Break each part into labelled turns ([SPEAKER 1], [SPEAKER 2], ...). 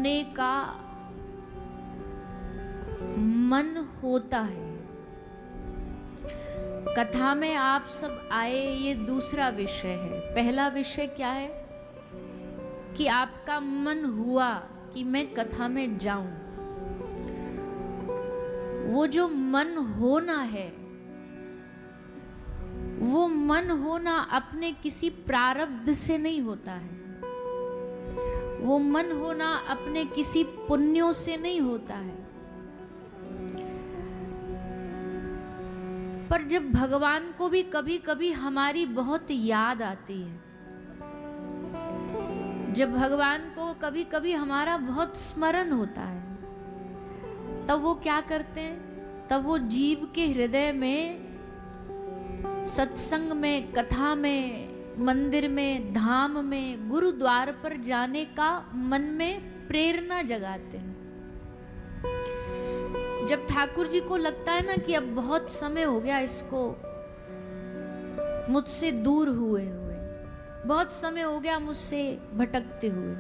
[SPEAKER 1] सुनने का मन होता है। कथा में आप सब आए, ये दूसरा विषय है। पहला विषय क्या है कि आपका मन हुआ कि मैं कथा में जाऊं। वो जो मन होना है, वो मन होना अपने किसी प्रारब्ध से नहीं होता है। वो मन होना अपने किसी पुण्यों से नहीं होता है। पर जब भगवान को भी कभी कभी हमारी बहुत याद आती है, जब भगवान को कभी कभी हमारा बहुत स्मरण होता है, तब वो क्या करते हैं? तब वो जीव के हृदय में, सत्संग में, कथा में, मंदिर में, धाम में, गुरुद्वार पर जाने का मन में प्रेरणा जगाते हैं। जब ठाकुर जी को लगता है ना कि अब बहुत समय हो गया इसको मुझसे दूर हुए हुए, बहुत समय हो गया मुझसे भटकते हुए,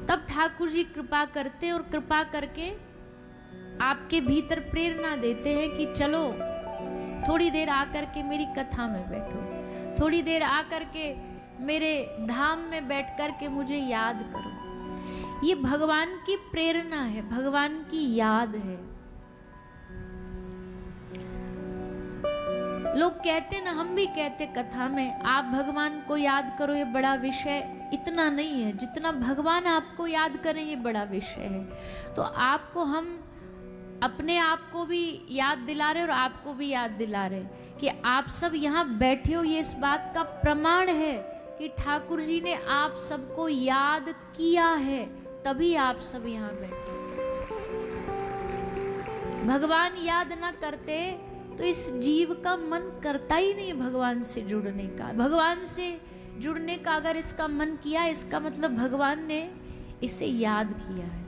[SPEAKER 1] तब ठाकुर जी कृपा करते हैं और कृपा करके आपके भीतर प्रेरणा देते हैं कि चलो थोड़ी देर आकर के मेरी कथा में बैठो, थोड़ी देर आकर के मेरे धाम में बैठ कर के मुझे याद करो। ये भगवान की प्रेरणा है, भगवान की याद है। लोग कहते ना, हम भी कहते कथा में, आप भगवान को याद करो, ये बड़ा विषय इतना नहीं है जितना भगवान आपको याद करें, ये बड़ा विषय है। तो आपको हम अपने आप को भी याद दिला रहे और आपको भी याद दिला रहे कि आप सब यहाँ बैठे हो, ये इस बात का प्रमाण है कि ठाकुर जी ने आप सबको याद किया है, तभी आप सब यहाँ बैठे। भगवान याद ना करते तो इस जीव का मन करता ही नहीं भगवान से जुड़ने का। भगवान से जुड़ने का अगर इसका मन किया, इसका मतलब भगवान ने इसे याद किया है,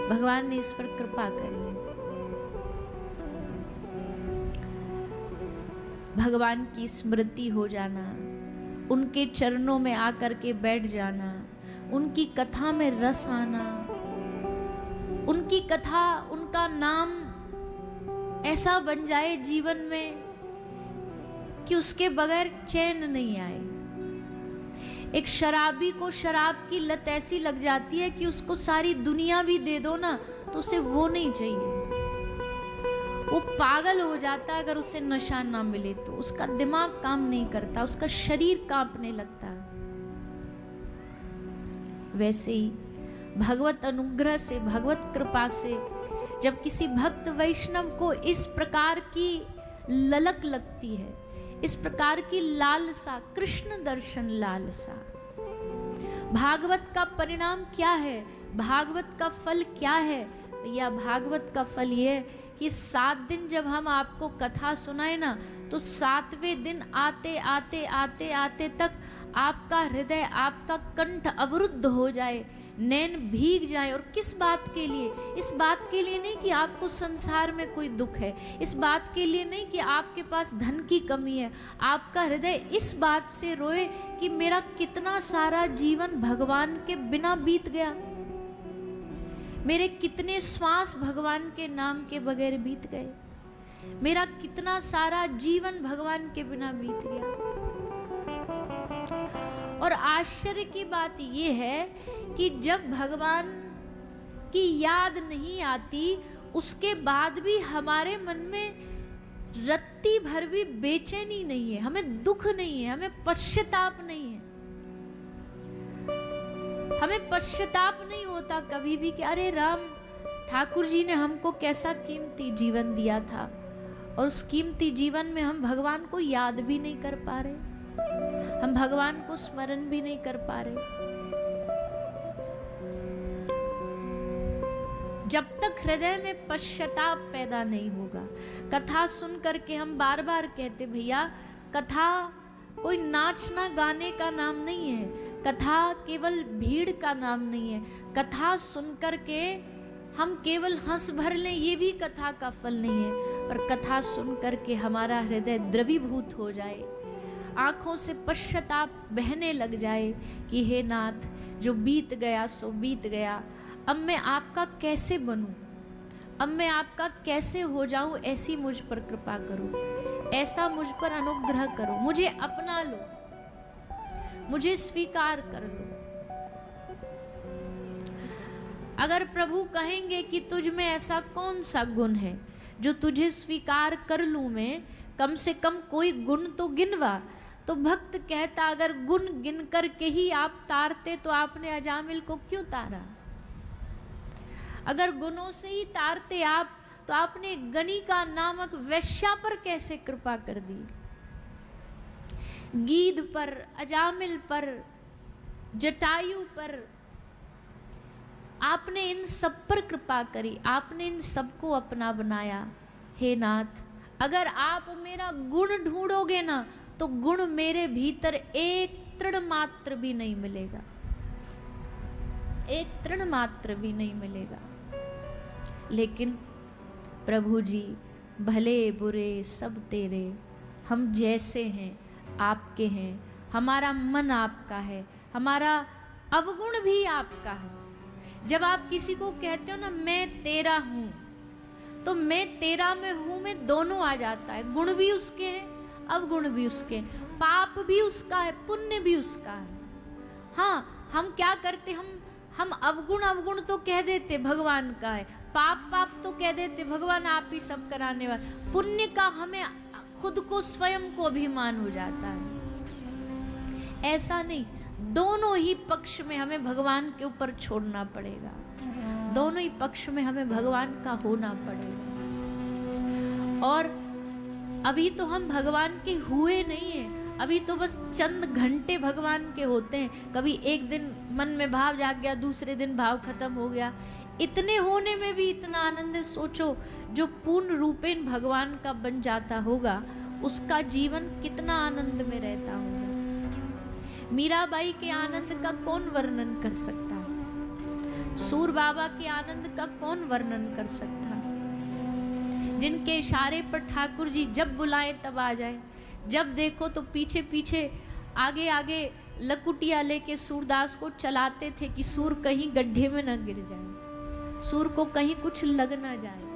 [SPEAKER 1] भगवान ने इस पर कृपा करी है। भगवान की स्मृति हो जाना, उनके चरणों में आकर के बैठ जाना, उनकी कथा में रस आना, उनकी कथा, उनका नाम ऐसा बन जाए जीवन में कि उसके बगैर चैन नहीं आए। एक शराबी को शराब की लत ऐसी लग जाती है कि उसको सारी दुनिया भी दे दो ना तो उसे वो नहीं चाहिए, वो पागल हो जाता है अगर उसे नशा ना मिले तो। उसका दिमाग काम नहीं करता, उसका शरीर कांपने लगता है। वैसे ही भगवत अनुग्रह से, भगवत कृपा से जब किसी भक्त वैष्णव को इस प्रकार की ललक लगती है, इस प्रकार की लालसा, कृष्ण दर्शन लालसा, भागवत का परिणाम क्या है, भागवत का फल क्या है? भैया भागवत का फल ये कि 7 दिन जब हम आपको कथा सुनाए ना, तो 7वें दिन आते आते आते आते तक आपका हृदय, आपका कंठ अवरुद्ध हो जाए, नैन भीग जाए। और किस बात के लिए? इस बात के लिए नहीं कि आपको संसार में कोई दुख है, इस बात के लिए नहीं कि आपके पास धन की कमी है। आपका हृदय इस बात से रोए कि मेरा कितना सारा जीवन भगवान के बिना बीत गया, मेरे कितने श्वास भगवान के नाम के बगैर बीत गए, मेरा कितना सारा जीवन भगवान के बिना बीत गया। और आश्चर्य की बात यह है कि जब भगवान की याद नहीं आती, उसके बाद भी हमारे मन में रत्ती भर भी बेचैनी नहीं है, हमें दुख नहीं है, हमें पश्चाताप नहीं है। हमें पश्चाताप नहीं होता कभी भी कि अरे राम, ठाकुर जी ने हमको कैसा कीमती जीवन दिया था और उस कीमती जीवन में हम भगवान को याद भी नहीं कर पा रहे, हम भगवान को स्मरण भी नहीं कर पा रहे। जब तक हृदय में पश्चाताप पैदा नहीं होगा, कथा सुन करके हम बार बार कहते भैया, कथा कोई नाचना गाने का नाम नहीं है, कथा केवल भीड़ का नाम नहीं है। कथा सुन करके हम केवल हंस भर लें, ये भी कथा का फल नहीं है। पर कथा सुन करके हमारा हृदय द्रवीभूत हो जाए, आंखों से पश्चाताप बहने लग जाए कि हे नाथ, जो बीत गया सो बीत गया, अब मैं आपका कैसे बनूं, अब मैं आपका कैसे हो जाऊं, ऐसी मुझ पर कृपा करो, ऐसा मुझ पर अनुग्रह करो, मुझे अपना लो, मुझे स्वीकार कर लो। अगर प्रभु कहेंगे कि तुझ में ऐसा कौन सा गुण है जो तुझे स्वीकार कर लूं मैं, कम से कम कोई गुण तो गिनवा, तो भक्त कहता अगर गुण गिन कर के ही आप तारते तो आपने अजामिल को क्यों तारा? अगर गुणों से ही तारते आप तो आपने गणिका नामक वैश्या पर कैसे कृपा कर दी? गीध पर, अजामिल पर, जटायु पर आपने इन सब पर कृपा करी, आपने इन सबको अपना बनाया। हे नाथ, अगर आप मेरा गुण ढूंढोगे ना तो गुण मेरे भीतर एक तृण मात्र भी नहीं मिलेगा, एक तृण मात्र भी नहीं मिलेगा। लेकिन प्रभु जी भले बुरे सब तेरे, हम जैसे हैं आपके हैं, हमारा मन आपका है, हमारा अवगुण भी आपका है। जब आप किसी को कहते हो ना मैं तेरा हूं, तो मैं तेरा में हूं में दोनों आ जाता है, गुण भी उसके हैं, अवगुण भी उसके हैं, पाप भी उसका है, पुण्य भी उसका है। हाँ, हम क्या करते, हम अवगुण तो कह देते भगवान का है, पाप तो कह देते भगवान आप ही सब कराने वाले, पुण्य का हमें खुद को स्वयं को अभिमान हो जाता है। ऐसा नहीं, दोनों ही पक्ष में हमें भगवान के ऊपर छोड़ना पड़ेगा, दोनों ही पक्ष में हमें भगवान का होना पड़ेगा। और अभी तो हम भगवान के हुए नहीं हैं, अभी तो बस चंद घंटे भगवान के होते हैं। कभी एक दिन मन में भाव जाग गया, दूसरे दिन भाव खत्म हो गया, इतने होने में भी इतना आनंद है। सोचो जो पूर्ण रूपेण भगवान का बन जाता होगा उसका जीवन कितना आनंद में रहता होगा। मीराबाई के आनंद का कौन वर्णन कर सकता है? सूर बाबा के आनंद का कौन वर्णन कर सकता है? जिनके इशारे पर ठाकुर जी जब बुलाएं तब आ जाएं, जब देखो तो पीछे पीछे आगे आगे लकुटिया लेके सूरदास को चलाते थे कि सूर कहीं गड्ढे में न गिर जाए, सूर को कहीं कुछ लग ना जाए।